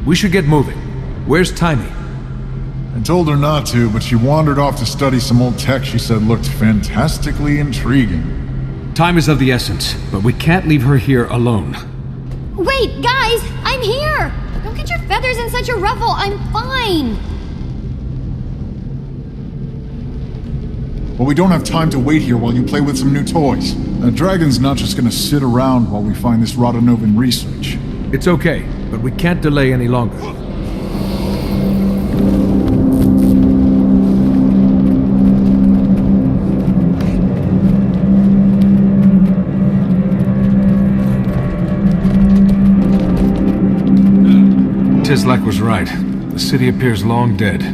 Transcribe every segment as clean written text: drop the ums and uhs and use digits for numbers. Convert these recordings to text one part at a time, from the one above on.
We should get moving. Where's Tiny? I told her not to, but she wandered off to study some old tech she said looked fantastically intriguing. Time is of the essence, but we can't leave her here alone. Wait, guys! I'm here! Don't get your feathers in such a ruffle. I'm fine! Well, we don't have time to wait here while you play with some new toys. That dragon's not just gonna sit around while we find this Radanovan research. It's okay, but we can't delay any longer. Tislak was right. The city appears long dead.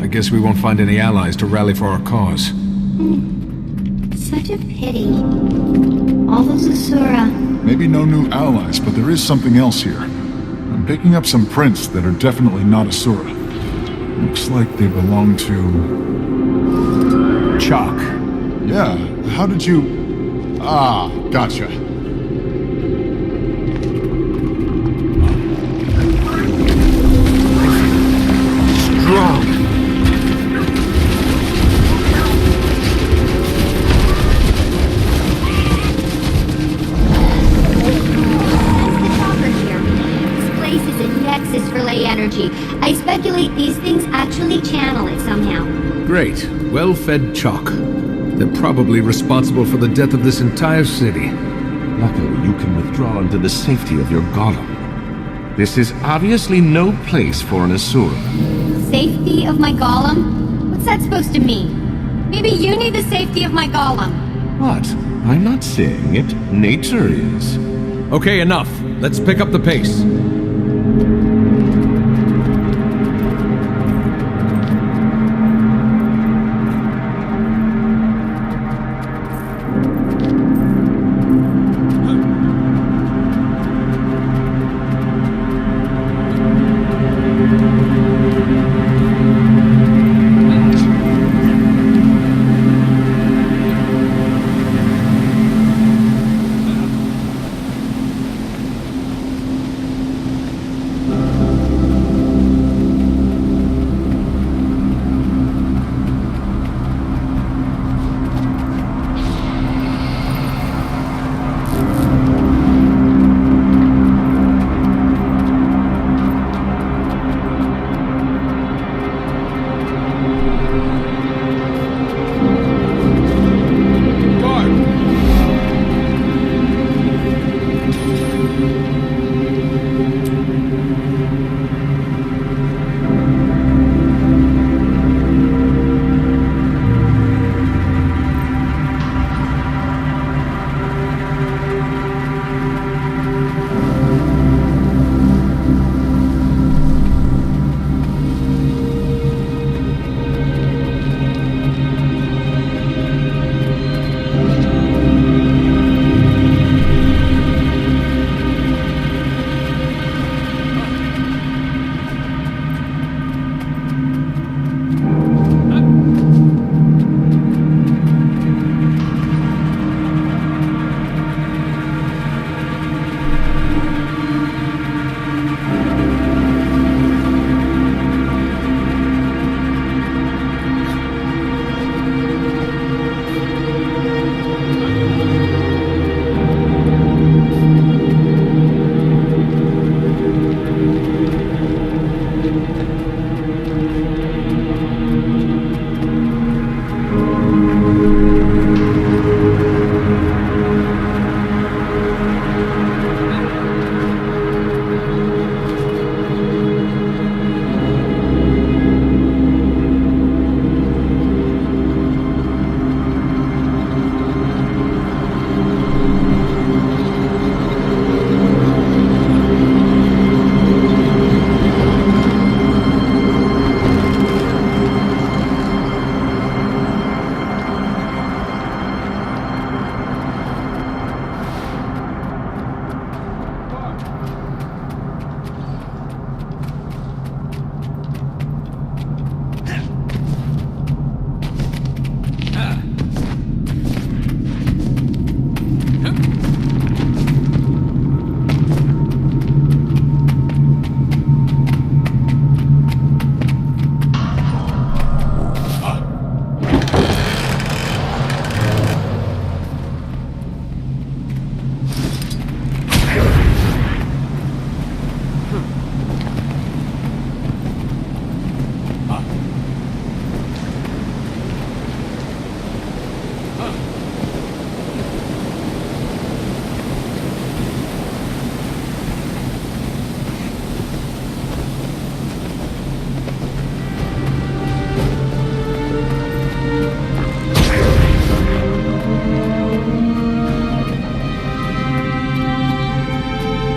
I guess we won't find any allies to rally for our cause. Such a pity. All those Asura. Maybe no new allies, but there is something else here. I'm picking up some prints that are definitely not Asura. Looks like they belong to... Chalk. Yeah, how did you... Ah, gotcha. Strong. Energy. I speculate these things actually channel it somehow. Great. Well-fed chalk. They're probably responsible for the death of this entire city. Luckily, you can withdraw into the safety of your golem. This is obviously no place for an Asura. Safety of my golem? What's that supposed to mean? Maybe you need the safety of my golem. What? I'm not saying it. Nature is. Okay, enough. Let's pick up the pace.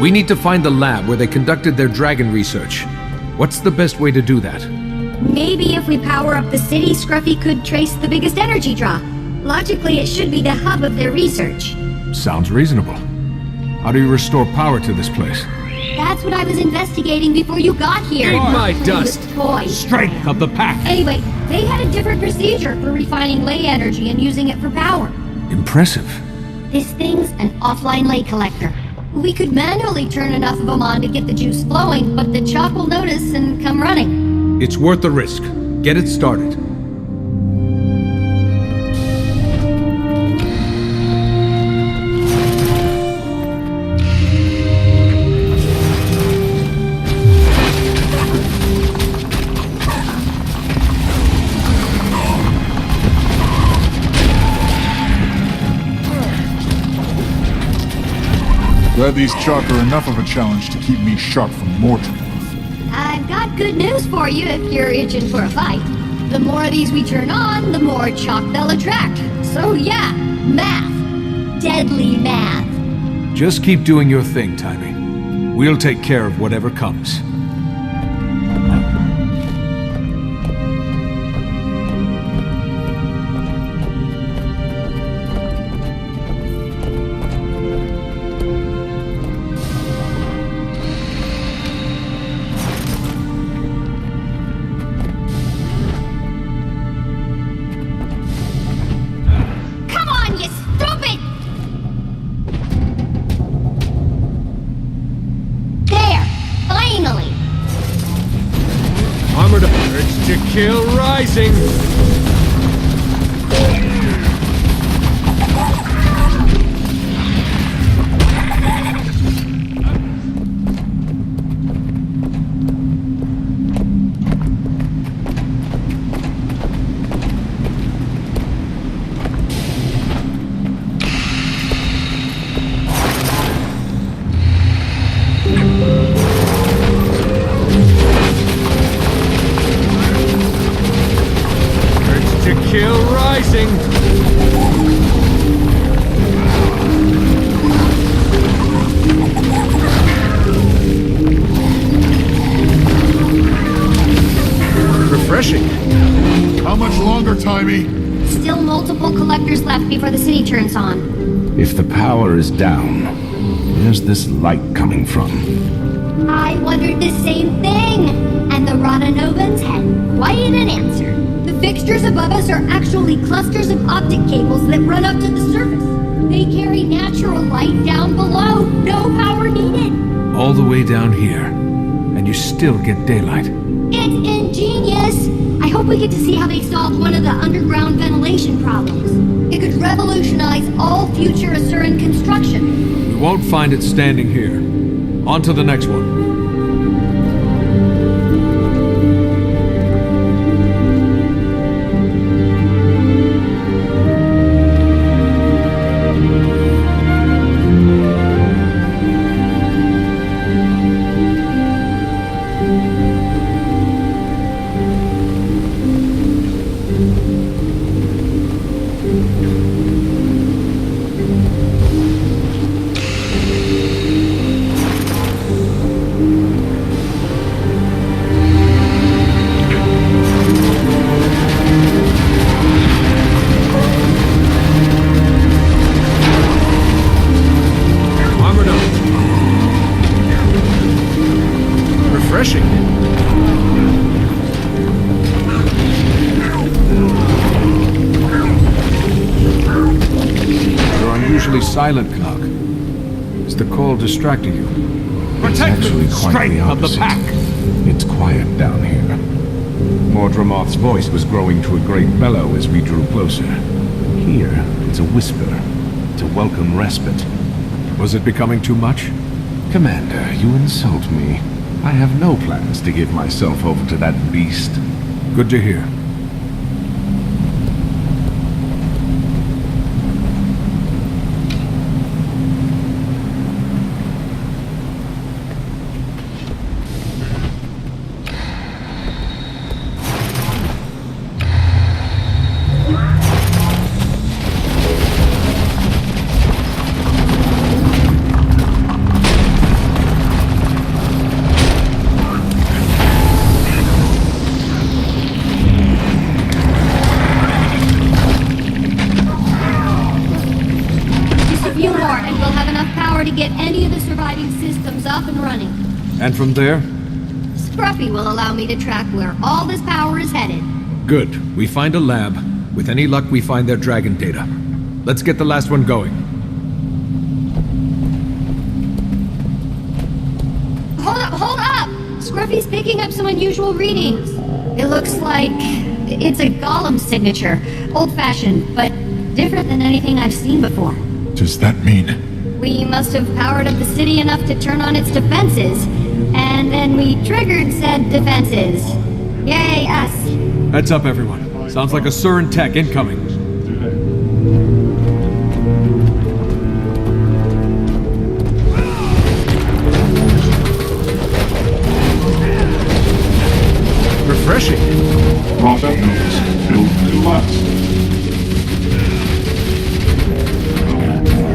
We need to find the lab where they conducted their dragon research. What's the best way to do that? Maybe if we power up the city, Scruffy could trace the biggest energy draw. Logically, it should be the hub of their research. Sounds reasonable. How do you restore power to this place? That's what I was investigating before you got here. Eat my dust! Toys. Strength of the pack! Anyway, they had a different procedure for refining ley energy and using it for power. Impressive. This thing's an offline ley collector. We could manually turn enough of them on to get the juice flowing, but the chalk will notice and come running. It's worth the risk. Get it started. Glad these chalk are enough of a challenge to keep me sharp for more trouble. I've got good news for you if you're itching for a fight. The more of these we turn on, the more chalk they'll attract. So yeah, math. Deadly math. Just keep doing your thing, Timmy. We'll take care of whatever comes. Come on, you stupid! There! Finally! Armored up. Urge to kill rising. Urge to kill rising. Refreshing. How much longer, Timey? Still multiple collectors left before the city turns on. If the power is down, where's this light coming from? I wondered the same thing, and the Rodanovans had quite an answer. The fixtures above us are actually clusters of optic cables that run up to the surface. They carry natural light down below, no power needed. All the way down here. And you still get daylight. It's ingenious! I hope we get to see how they solve one of the underground ventilation problems. It could revolutionize all future Asuran construction. We won't find it standing here. On to the next one. Armored up. Refreshing. You're unusually silent, Knock. Is the call distracting you? It's actually quite the of the opposite. pack. It's quiet down here. Mordramoth's voice was growing to a great bellow as we drew closer. Here, it's a whisper. It's a welcome respite. Was it becoming too much? Commander, you insult me. I have no plans to give myself over to that beast. Good to hear. power to get any of the surviving systems up and running. And from there? Scruffy will allow me to track where all this power is headed. Good. We find a lab. With any luck, we find their dragon data. Let's get the last one going. Hold up! Scruffy's picking up some unusual readings. It looks like it's a golem signature. Old-fashioned, but different than anything I've seen before. Does that mean? We must have powered up the city enough to turn on its defenses. And then we triggered said defenses. Yay, us. Heads up, everyone. Sounds like a Surin tech incoming. Refreshing. Project notes. Build new labs.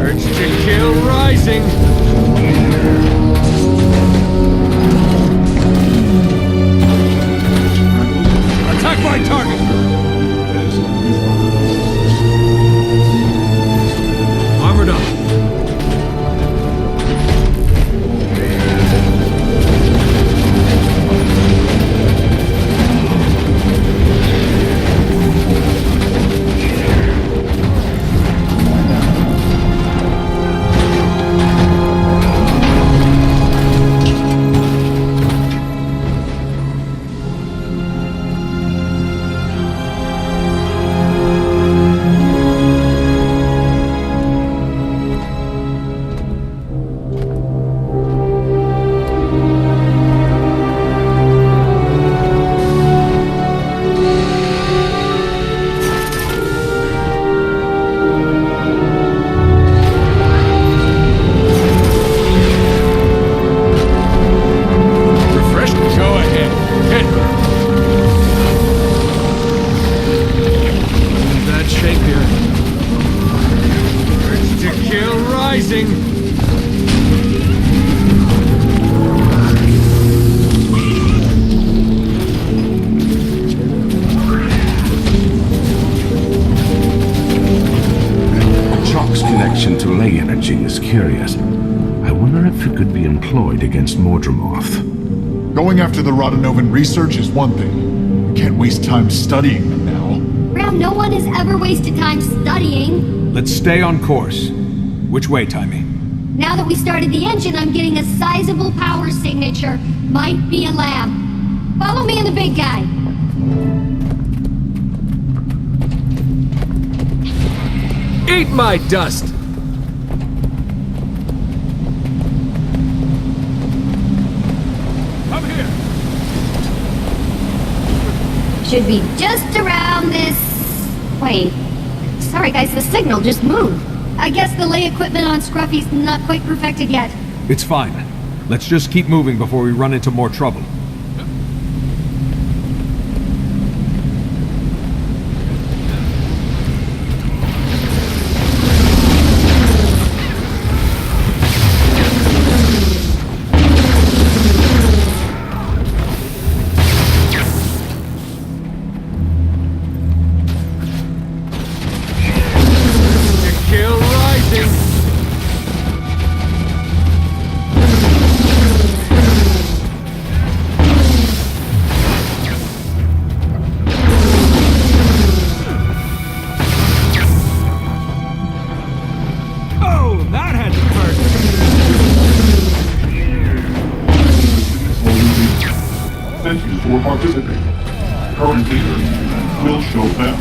Urge to kill rising. Attack my target. Armored up. Is curious. I wonder if it could be employed against Mordremoth. Going after the Rodanovan research is one thing. We can't waste time studying them now. Ram, no one has ever wasted time studying. Let's stay on course. Which way, Timey? Now that we started the engine, I'm getting a sizable power signature. Might be a lab. Follow me and the big guy. Eat my dust! Should be just around this... Wait. Sorry guys, the signal just moved. I guess the lay equipment on Scruffy's not quite perfected yet. It's fine. Let's just keep moving before we run into more trouble. Thank you for participating. Current leader will show them.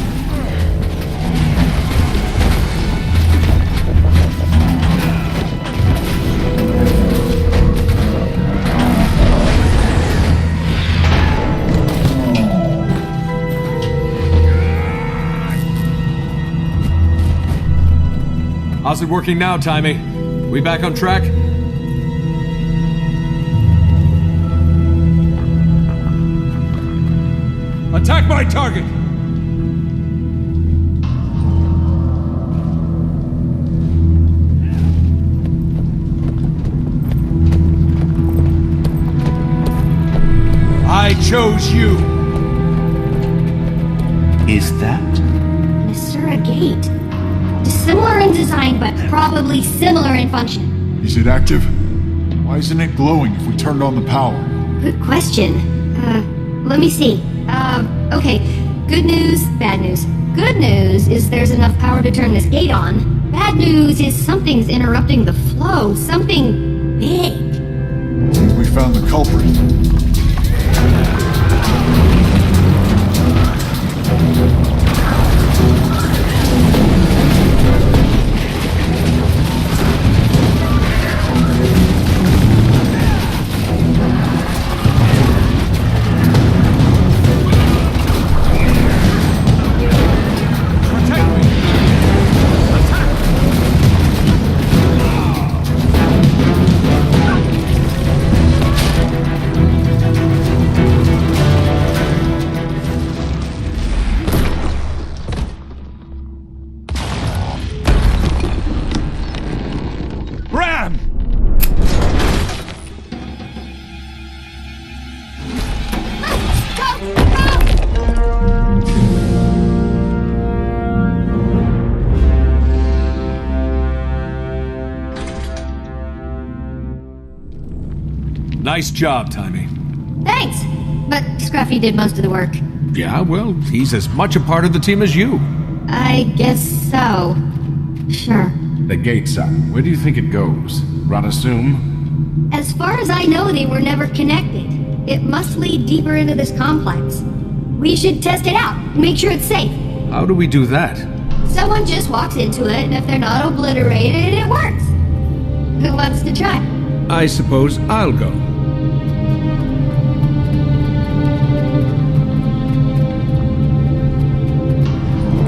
How's it working now, Timey? We back on track? Attack my target! I chose you! Is that? Nisura Gate. Similar in design, but probably similar in function. Is it active? Why isn't it glowing if we turned on the power? Good question. Let me see. Okay. Good news, bad news. Good news is there's enough power to turn this gate on. Bad news is something's interrupting the flow. Something big. I think we found the culprit. Nice job, Timmy. Thanks! But Scruffy did most of the work. Yeah, well, he's as much a part of the team as you. I guess so. Sure. The gate sign. Where do you think it goes? Radasum? As far as I know, they were never connected. It must lead deeper into this complex. We should test it out, make sure it's safe. How do we do that? Someone just walks into it, and if they're not obliterated, it works. Who wants to try? I suppose I'll go.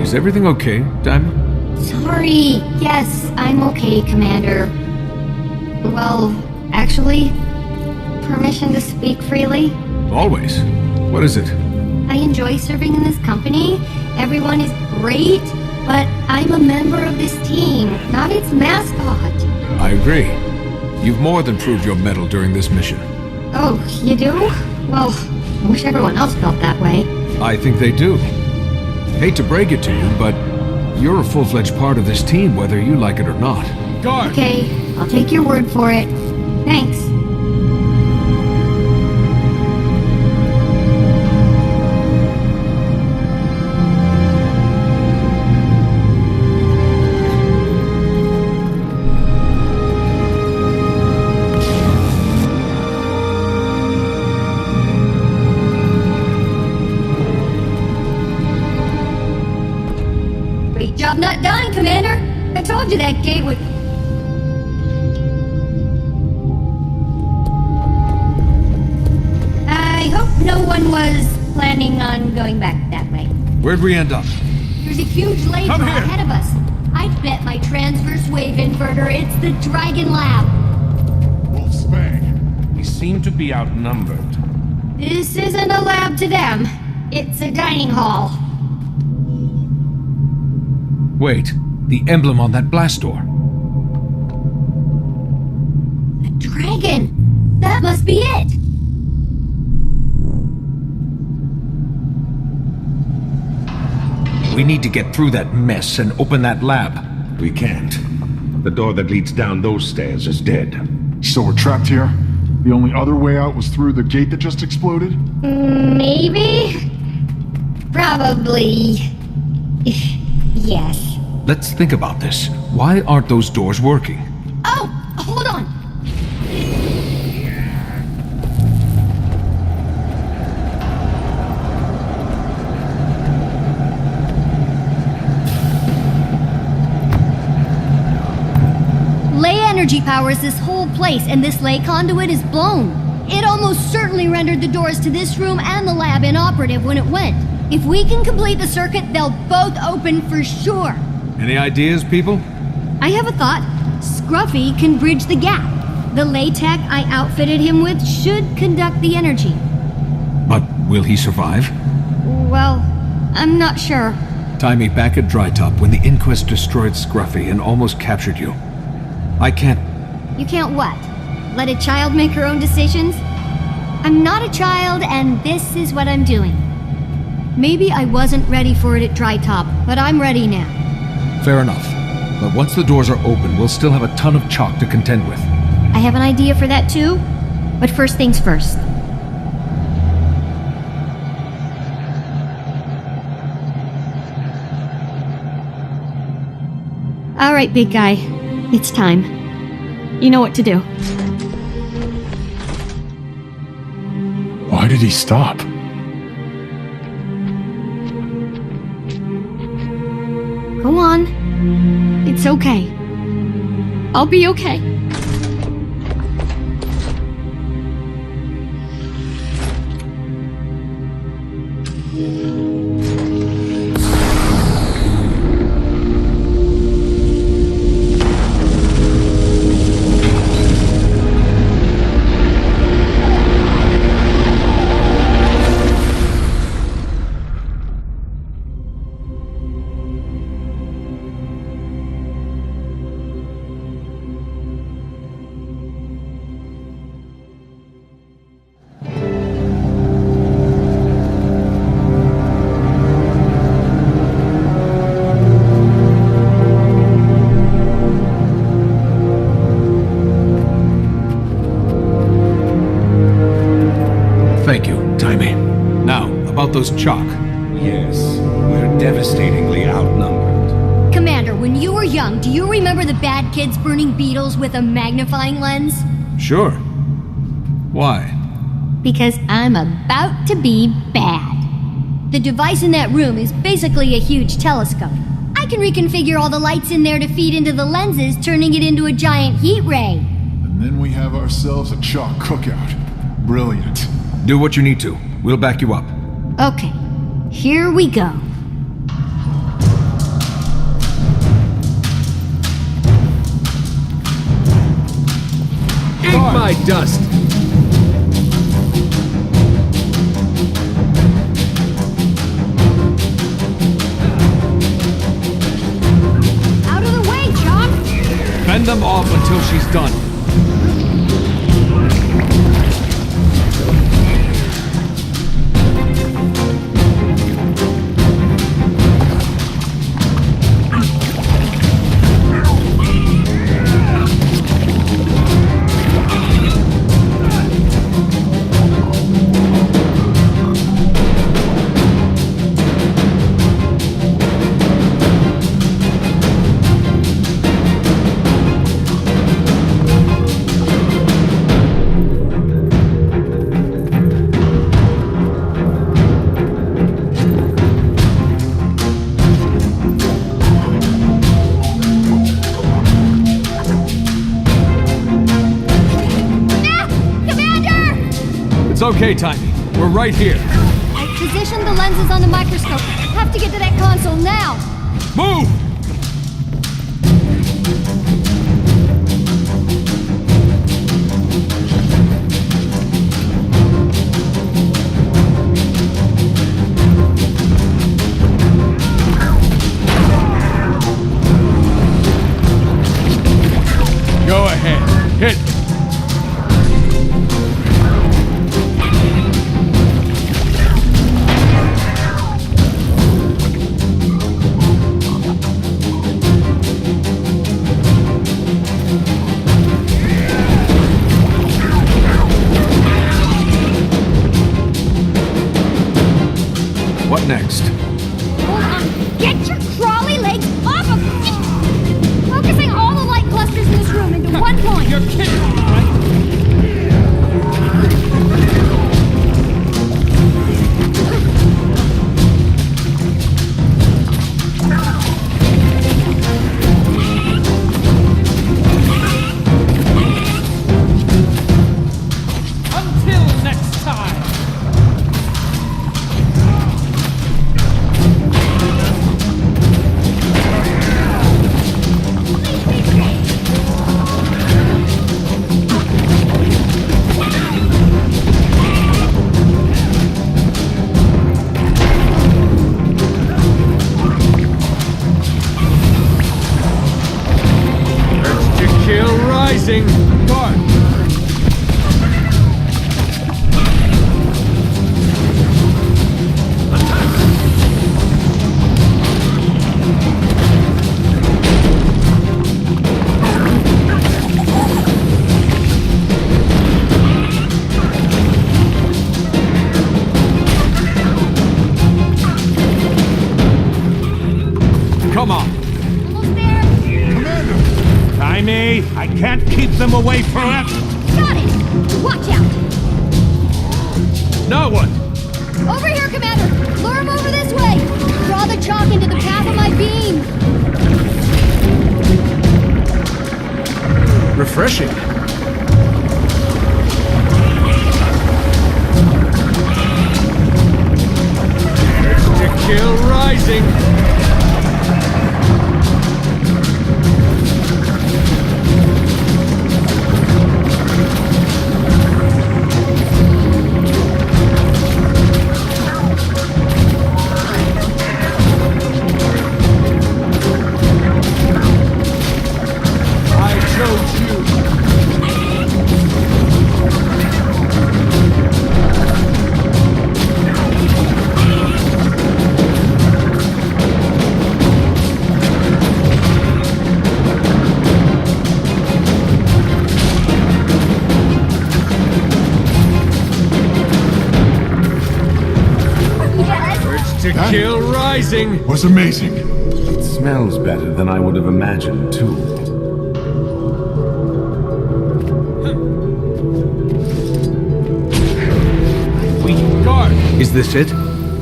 Is everything okay, Diamond? Sorry. Yes, I'm okay, Commander. Well, actually, permission to speak freely? Always. What is it? I enjoy serving in this company. Everyone is great, but I'm a member of this team, not its mascot. I agree. You've more than proved your mettle during this mission. Oh, you do? Well, I wish everyone else felt that way. I think they do. Hate to break it to you, but you're a full-fledged part of this team, whether you like it or not. Guard! Okay, I'll take your word for it. Thanks. Great job not dying, Commander. I told you that gate would... I hope no one was planning on going back that way. Where'd we end up? There's a huge lake Come here. ahead of us. I bet my transverse wave inverter it's the Dragon Lab. Wolf's Fang. We seem to be outnumbered. This isn't a lab to them. It's a dining hall. Wait, the emblem on that blast door. A dragon! That must be it! We need to get through that mess and open that lab. We can't. The door that leads down those stairs is dead. So we're trapped here? The only other way out was through the gate that just exploded? Maybe? Probably. Yes. Let's think about this. Why aren't those doors working? Oh, hold on. Ley energy powers this whole place, and this ley conduit is blown. It almost certainly rendered the doors to this room and the lab inoperative when it went. If we can complete the circuit, they'll both open for sure. Any ideas, people? I have a thought. Scruffy can bridge the gap. The ley tech I outfitted him with should conduct the energy. But will he survive? Well, I'm not sure. Timmy, back at Drytop when the Inquest destroyed Scruffy and almost captured you. I can't... You can't what? Let a child make her own decisions? I'm not a child, and this is what I'm doing. Maybe I wasn't ready for it at Drytop, but I'm ready now. Fair enough. But once the doors are open, we'll still have a ton of chalk to contend with. I have an idea for that too, but first things first. Alright, big guy. It's time. You know what to do. Why did he stop? Go on. It's okay. I'll be okay. Thank you, Taimi. Now, about those chalk. Yes, we're devastatingly outnumbered. Commander, when you were young, do you remember the bad kids burning beetles with a magnifying lens? Sure. Why? Because I'm about to be bad. The device in that room is basically a huge telescope. I can reconfigure all the lights in there to feed into the lenses, turning it into a giant heat ray. And then we have ourselves a chalk cookout. Brilliant. Do what you need to. We'll back you up. Okay, here we go. Eat my dust! Out of the way, Chalk! Fend them off until she's done. It's okay, Taimi. We're right here. I positioned the lenses on the microscope. Have to get to that console now. Move! Go ahead. Hit. What next? Hold on. Get your crawly legs off of me! Focusing all the light clusters in this room into one point. You're kidding me, right? Until next time! Keep them away forever! Got it! Watch out! Now what? Over here, Commander! Lure him over this way! Draw the chalk into the path of my beam! Refreshing. To kill rising! To kill rising! Was amazing. It smells better than I would have imagined, too. We guard. Is this it?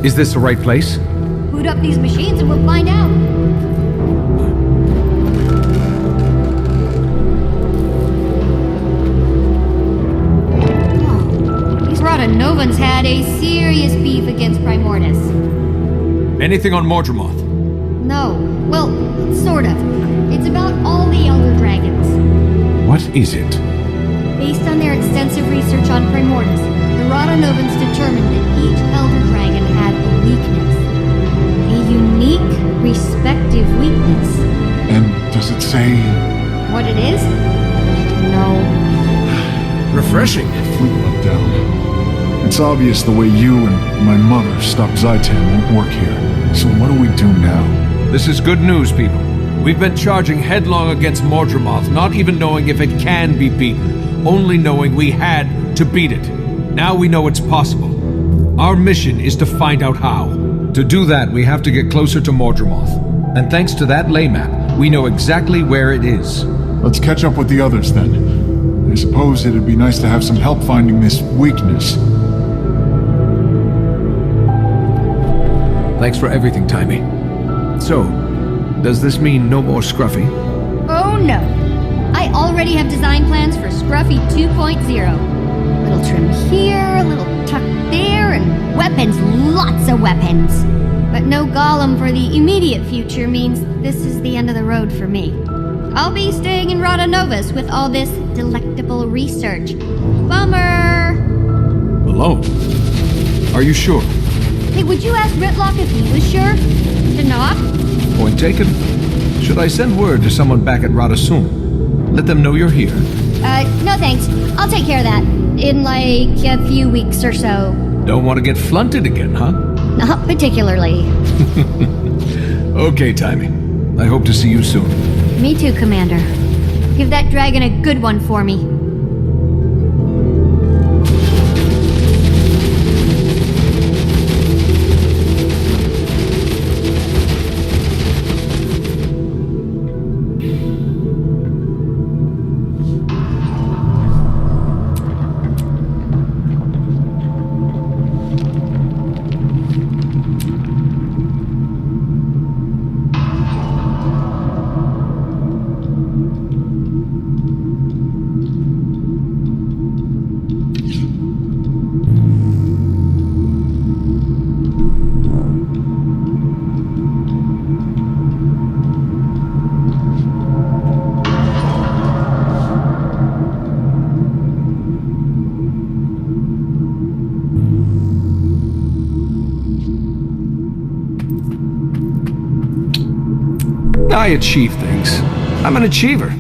Is this the right place? Boot up these machines and we'll find out. Whoa. These Rotanovans had a serious beef against Primordus. Anything on Mordremoth? No. Well, sort of. It's about all the Elder Dragons. What is it? Based on their extensive research on Primordus, the Rotanovans determined that each Elder Dragon had a weakness. A unique, respective weakness. And does it say... What it is? No. Refreshing. Fleet went down. It's obvious the way you and my mother stopped Zaitan won't work here. So what do we do now? This is good news, people. We've been charging headlong against Mordremoth, not even knowing if it can be beaten, only knowing we had to beat it. Now we know it's possible. Our mission is to find out how. To do that, we have to get closer to Mordremoth. And thanks to that lay map, we know exactly where it is. Let's catch up with the others then. I suppose it'd be nice to have some help finding this weakness. Thanks for everything, Timey. So, does this mean no more Scruffy? Oh no. I already have design plans for Scruffy 2.0. Little trim here, a little tuck there, and weapons, lots of weapons. But no Golem for the immediate future means this is the end of the road for me. I'll be staying in Rotanovus with all this delectable research. Bummer! Alone? Are you sure? Hey, would you ask Ritlock if he was sure? To not? Point taken. Should I send word to someone back at Radasum? Let them know you're here. No thanks. I'll take care of that. In like a few weeks or so. Don't want to get flunted again, huh? Not particularly. Okay, Timey. I hope to see you soon. Me too, Commander. Give that dragon a good one for me. I achieve things. I'm an achiever.